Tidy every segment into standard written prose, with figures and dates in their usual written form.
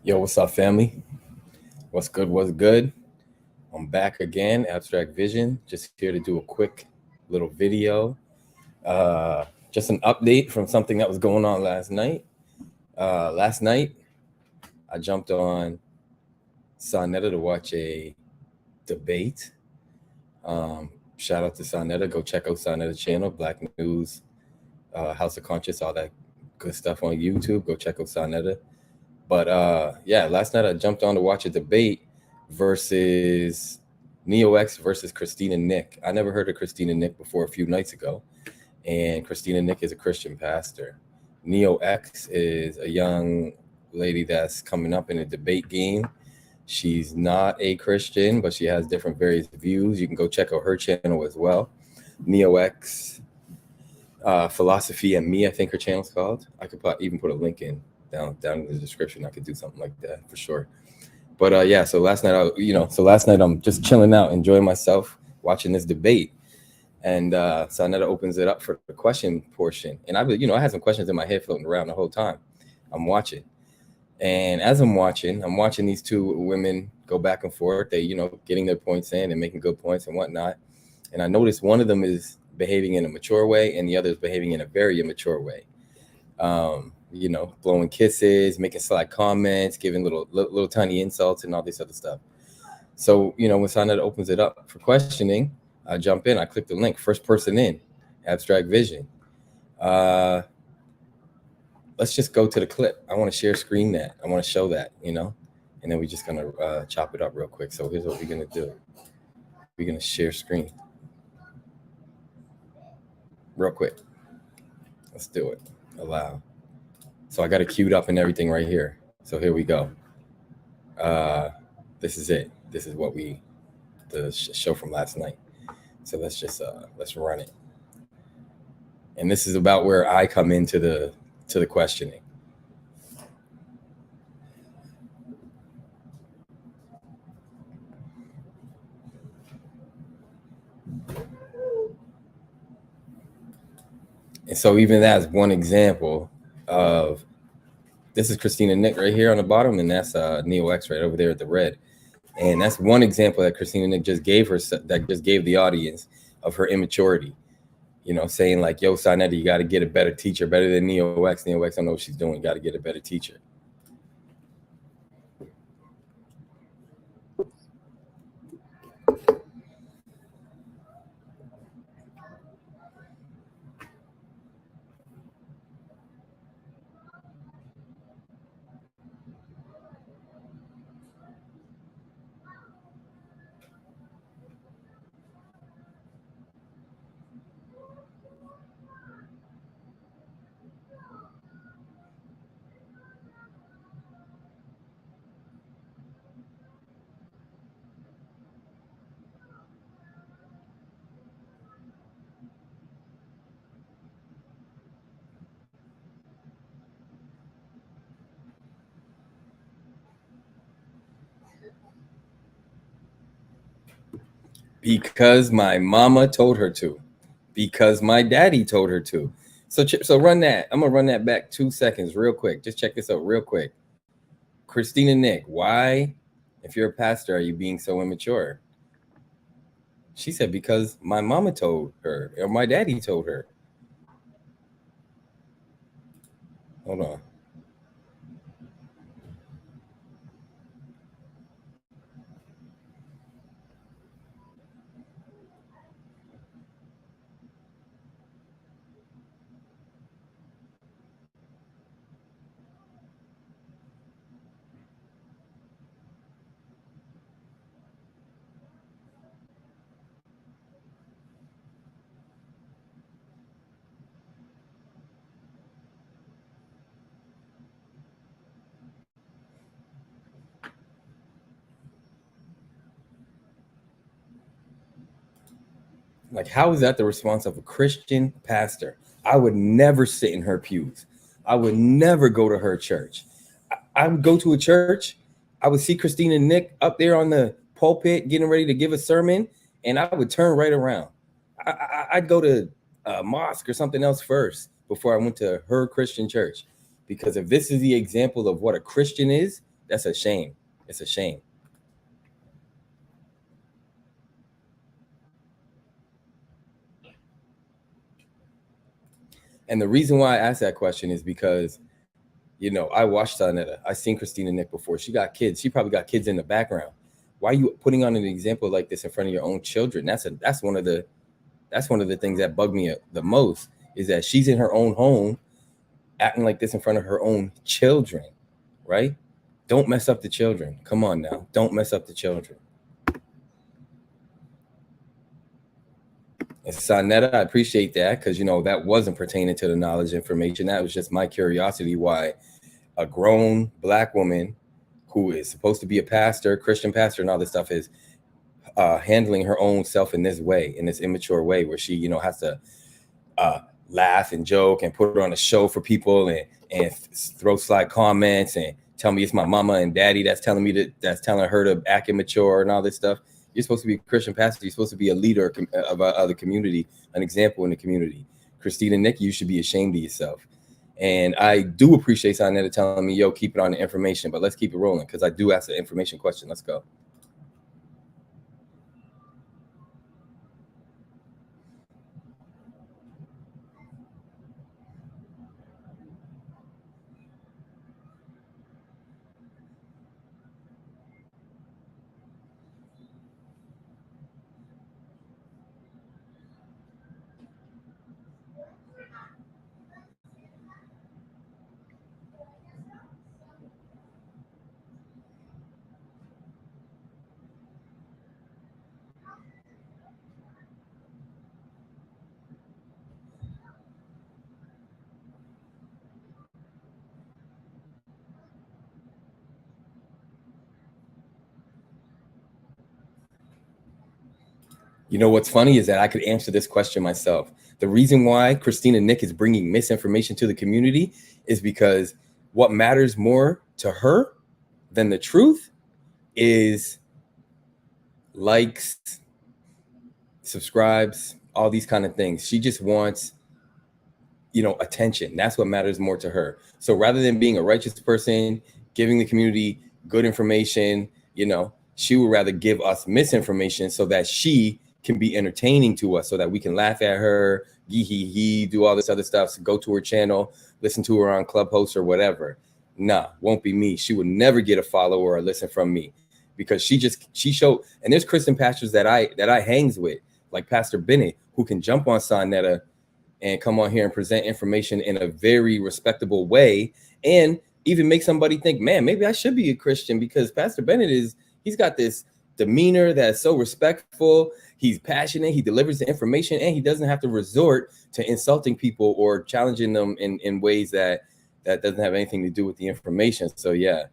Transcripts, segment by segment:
Yo, what's up, family? What's good? What's good? I'm back again, Abstract Vision. Just here to do a quick little video. Just an update from something that was going on last night. Last night, I jumped on Sonetta to watch a debate. Shout out to Sonetta. Go check out Sonetta's channel, Black News, House of Conscious, all that good stuff on YouTube. Go check out Sonetta. But yeah, last night I jumped on to watch a debate versus Neo X versus Christina Nick. I never heard of Christina Nick before a few nights ago. And Christina Nick is a Christian pastor. Neo X is a young lady that's coming up in a debate game. She's not a Christian, but she has different various views. You can go check out her channel as well. Neo X Philosophy and Me, I think her channel's called. I could even put a link in down in the description. I could do something like that for sure. But yeah, so last night I'm just chilling out, enjoying myself, watching this debate, and Sonetta opens it up for the question portion, and I had some questions in my head floating around the whole time. I'm watching, and as I'm watching these two women go back and forth. They, getting their points in and making good points and whatnot. And I noticed one of them is behaving in a mature way, and the other is behaving in a very immature way. Blowing kisses, making sly comments, giving little tiny insults and all this other stuff. So, when Sonnet opens it up for questioning, I jump in, I click the link, first person in, Abstract Vision. Let's just go to the clip. I want to share screen that. I want to show that, and then we're just going to chop it up real quick. So here's what we're going to do. We're going to share screen real quick. Let's do it. Allow. So I got it queued up and everything right here. So here we go. This is it. This is the show from last night. So let's run it. And this is about where I come into the questioning. And so even that's one example of, this is Christina Nick right here on the bottom, and that's Neo X right over there at the red. And that's one example that Christina Nick just gave the audience of her immaturity. Saying like, yo, Sonetta, you got to get a better teacher, better than Neo X. Neo X, I know what she's doing. Got to get a better teacher. Because my mama told her to. Because my daddy told her to. So run that. I'm gonna run that back 2 seconds real quick. Just check this out real quick. Christina Nick, why, if you're a pastor, are you being so immature? She said, because my mama told her, or my daddy told her. Hold on. Like, how is that the response of a Christian pastor? I would never sit in her pews. I would never go to her church. I would go to a church. I would see Christina Nick up there on the pulpit getting ready to give a sermon, and I would turn right around. I'd go to a mosque or something else first before I went to her Christian church. Because if this is the example of what a Christian is, That's a shame. It's a shame. And the reason why I asked that question is because, you know, I watched Aneta. I seen Christina Nick before. She got kids. She probably got kids in the background. Why are you putting on an example like this in front of your own children? That's one of the things that bug me the most, is that she's in her own home acting like this in front of her own children, right? Don't mess up the children. Come on now. Don't mess up the children. And Sonetta, I appreciate that, because, you know, that wasn't pertaining to the knowledge information. That was just my curiosity why a grown Black woman who is supposed to be a pastor, Christian pastor, and all this stuff is handling her own self in this way, in this immature way, where she, you know, has to laugh and joke and put on a show for people and throw slide comments and tell me it's my mama and daddy that's telling her to act immature and all this stuff. You're supposed to be a Christian pastor. You're supposed to be a leader of the community, an example in the community. Christina Nick, you should be ashamed of yourself. And I do appreciate Sonetta telling me, yo, keep it on the information, but let's keep it rolling, because I do ask the information question. Let's go. You know what's funny is that I could answer this question myself. The reason why Christina Nick is bringing misinformation to the community is because what matters more to her than the truth is likes, subscribes, all these kind of things. She just wants, you know, attention. That's what matters more to her. So rather than being a righteous person, giving the community good information, you know, she would rather give us misinformation so that she can be entertaining to us, so that we can laugh at her, gee hee hee, do all this other stuff. So go to her channel, listen to her on Clubhouse or whatever. Nah, won't be me. She would never get a follow or a listen from me, because she showed. And there's Christian pastors that I hangs with, like Pastor Bennett, who can jump on Sonetta and come on here and present information in a very respectable way, and even make somebody think, man, maybe I should be a Christian, because Pastor Bennett he's got this demeanor that's so respectful. He's passionate. He delivers the information, and he doesn't have to resort to insulting people or challenging them in ways that doesn't have anything to do with the information. So yeah,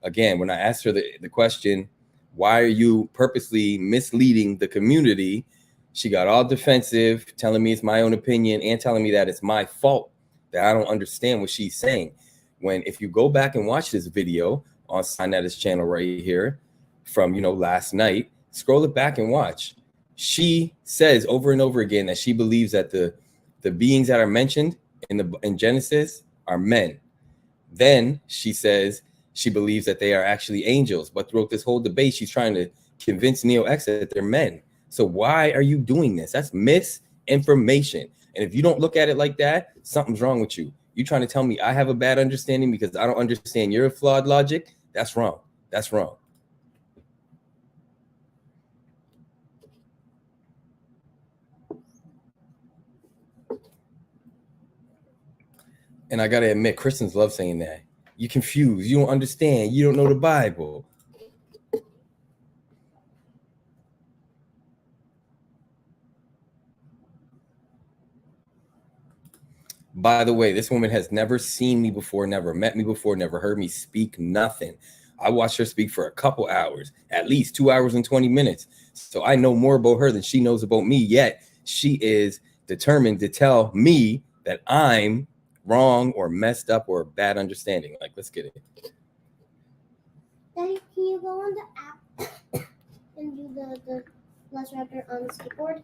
again, when I asked her the question, why are you purposely misleading the community? She got all defensive, telling me it's my own opinion and telling me that it's my fault that I don't understand what she's saying. When if you go back and watch this video on Sonetta's channel right here from, you know, last night, scroll it back and watch. She says over and over again that she believes that the beings that are mentioned in Genesis are men. Then she says she believes that they are actually angels. But throughout this whole debate, she's trying to convince Neo X that they're men. So why are you doing this? That's misinformation. And if you don't look at it like that, something's wrong with you. You trying to tell me I have a bad understanding because I don't understand your flawed logic? That's wrong. That's wrong. And I got to admit, Christians love saying that. You're confused. You don't understand. You don't know the Bible. By the way, this woman has never seen me before, never met me before, never heard me speak, nothing. I watched her speak for a couple hours, at least 2 hours and 20 minutes. So I know more about her than she knows about me, yet she is determined to tell me that I'm wrong or messed up or bad understanding. Like, let's get it. Daddy, can you go on the app and do the Velociraptor on the skateboard?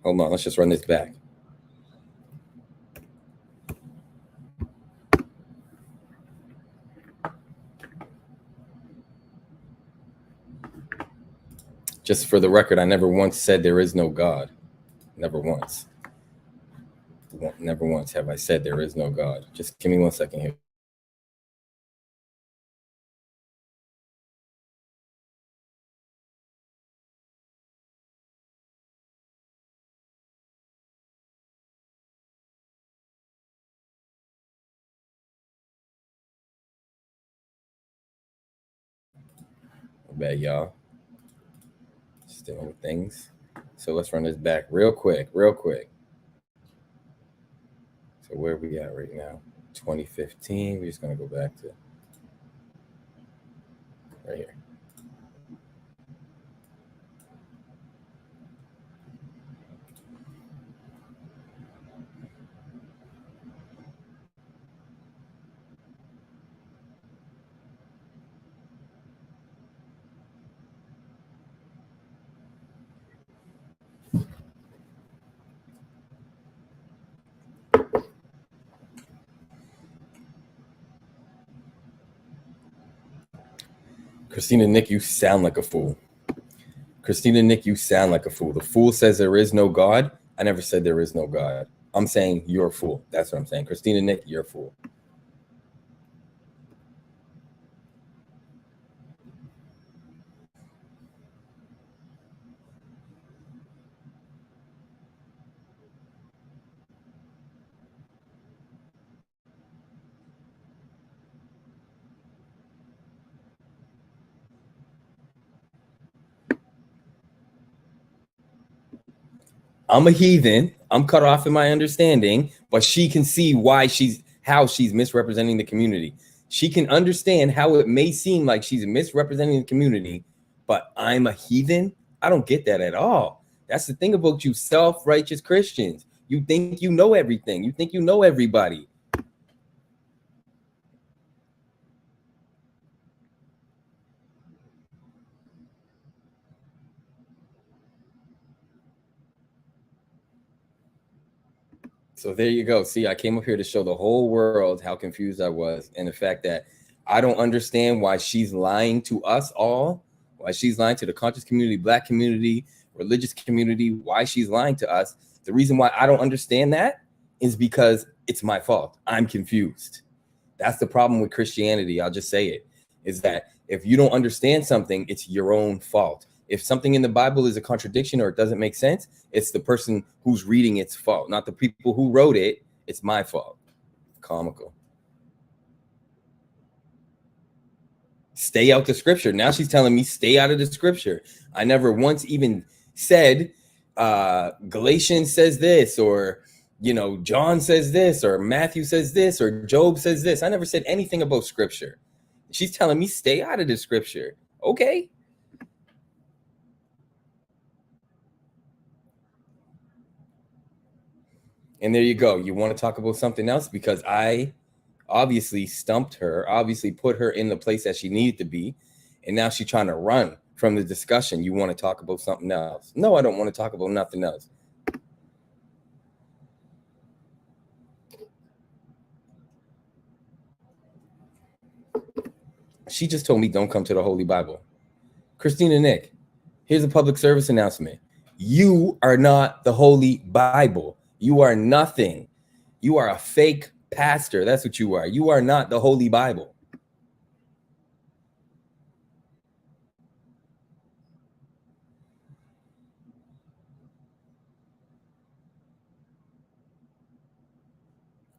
Hold on, let's just run this back. Just for the record, I never once said there is no God. Never once. Never once have I said there is no God. Just give me 1 second here. Bad, y'all. Still with things. So let's run this back real quick. So where we at right now? 2015. We're just gonna go back to right here. Christina Nick, you sound like a fool. Christina Nick, you sound like a fool. The fool says there is no God. I never said there is no God. I'm saying you're a fool. That's what I'm saying. Christina Nick, you're a fool. I'm a heathen. I'm cut off in my understanding, but she can see how she's misrepresenting the community. She can understand how it may seem like she's misrepresenting the community, but I'm a heathen. I don't get that at all. That's the thing about you self-righteous Christians. You think you know everything. You think you know everybody. So there you go. See, I came up here to show the whole world how confused I was, and the fact that I don't understand why she's lying to us all, why she's lying to the conscious community, black community, religious community, why she's lying to us. The reason why I don't understand that is because it's my fault. I'm confused. That's the problem with Christianity. I'll just say it, is that if you don't understand something, it's your own fault. If something in the Bible is a contradiction or it doesn't make sense, it's the person who's reading its fault, not the people who wrote it. It's my fault. Comical. Stay out the scripture. Now she's telling me stay out of the scripture. I never once even said Galatians says this, or John says this, or Matthew says this, or Job says this. I never said anything about scripture. She's telling me stay out of the scripture. Okay. And there you go. You want to talk about something else? Because I obviously stumped her, obviously put her in the place that she needed to be. And now she's trying to run from the discussion. You want to talk about something else? No, I don't want to talk about nothing else. She just told me don't come to the Holy Bible. Christina Nick, here's a public service announcement. You are not the Holy Bible. You are nothing. You are a fake pastor. That's what you are. You are not the Holy Bible.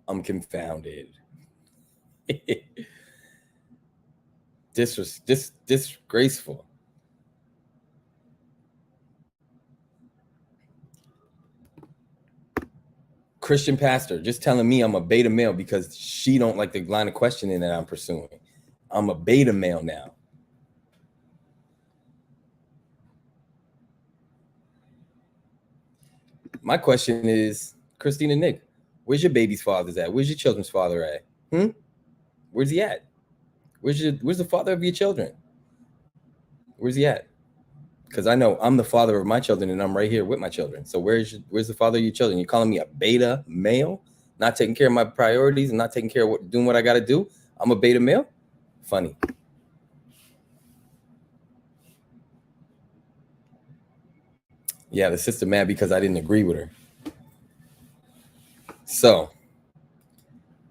I'm confounded. Disgraceful. Christian pastor just telling me I'm a beta male because she don't like the line of questioning that I'm pursuing. I'm a beta male now. My question is, Christina Nick, where's your baby's father's at? Where's your children's father at? Where's he at? Where's the father of your children? Where's he at? Because I know I'm the father of my children and I'm right here with my children. So where's the father of your children? You're calling me a beta male, not taking care of my priorities and not taking care of doing what I got to do? I'm a beta male? Funny. Yeah, the sister mad because I didn't agree with her. So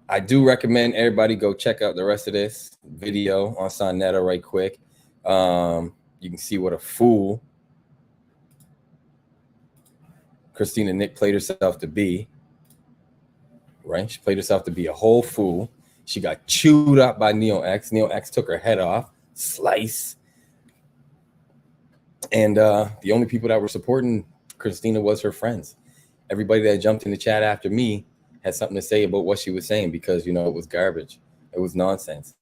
I do recommend everybody go check out the rest of this video on Sonetta right quick. You can see what a fool Christina Nick played herself to be. Right? She played herself to be a whole fool. She got chewed up by Neo X. Neo X took her head off, slice. And the only people that were supporting Christina was her friends. Everybody that jumped in the chat after me had something to say about what she was saying because, you know, it was garbage. It was nonsense.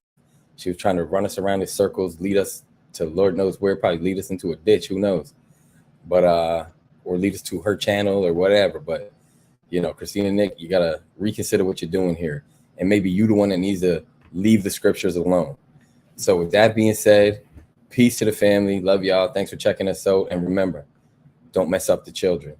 She was trying to run us around in circles, lead us to Lord knows where, probably lead us into a ditch, who knows. But, or lead us to her channel or whatever. But, you know, Christina Nick, you got to reconsider what you're doing here. And maybe you the one that needs to leave the scriptures alone. So with that being said, peace to the family. Love y'all. Thanks for checking us out. And remember, don't mess up the children.